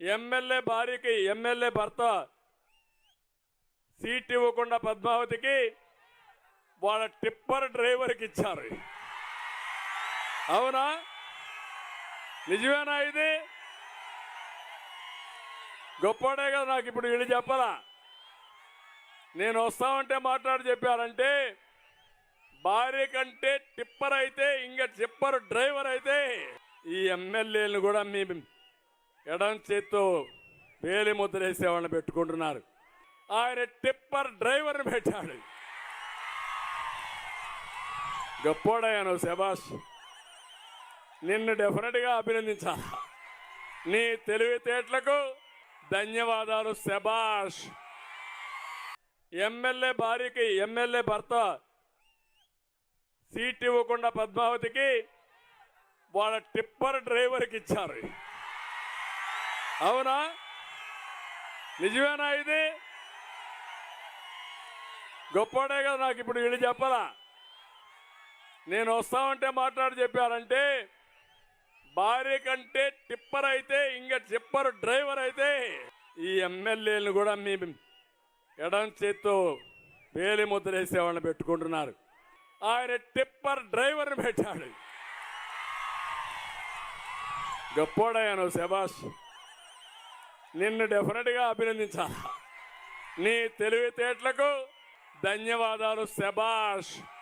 MLA భార్యకి MLA భర్త seat ఇవ్వకుండా పద్మావతికి వాళ్ళ టిప్పర్ డ్రైవర్కి ఇచ్చారు. అవునా? నిజమేనా? ఇది గొప్పడే కదా. నాకు ఇప్పుడు వీళ్ళు చెప్పాలా? నేను వస్తామంటే మాట్లాడి చెప్పారంటే భార్య కంటే టిప్పర్ అయితే ఇంకా టిప్పర్ డ్రైవర్ అయితే ఈ ఎమ్మెల్యేలను కూడా మీ ఎడం చేత్తో వేలి ముద్రేసే వాళ్ళని పెట్టుకుంటున్నారు. ఆయన టిప్పర్ డ్రైవర్ని పెట్టాడు. గొప్పోడయ్యాను. శభాష్. నిన్ను డెఫినెట్గా అభినందించాలి. నీ తెలివితేటలకు ధన్యవాదాలు. శభాష్. ఎమ్మెల్యే భార్యకి ఎమ్మెల్యే భర్త సీట్ ఇవ్వకుండా పద్మావతికి వాళ్ళ టిప్పర్ డ్రైవర్కి ఇచ్చారు. అవునా? నిజమేనా? ఇది గొప్పడే కదా. నాకు ఇప్పుడు వీళ్ళు చెప్పాలా? నేను వస్తామంటే మాట్లాడి చెప్పారంటే భార్య కంటే టిప్పర్ అయితే ఇంకా టిప్పర్ డ్రైవర్ అయితే ఈ ఎమ్మెల్యేలను కూడా మీ ఎడం చేత్తో వేలి ముద్రేసే వాళ్ళని పెట్టుకుంటున్నారు. ఆయన టిప్పర్ డ్రైవర్ని పెట్టాడు. గొప్పోడయ్యాను. శభాష్. నిన్ను డెఫినెట్గా అభినందించాలి. నీ తెలివితేటలకు ధన్యవాదాలు. శభాష్.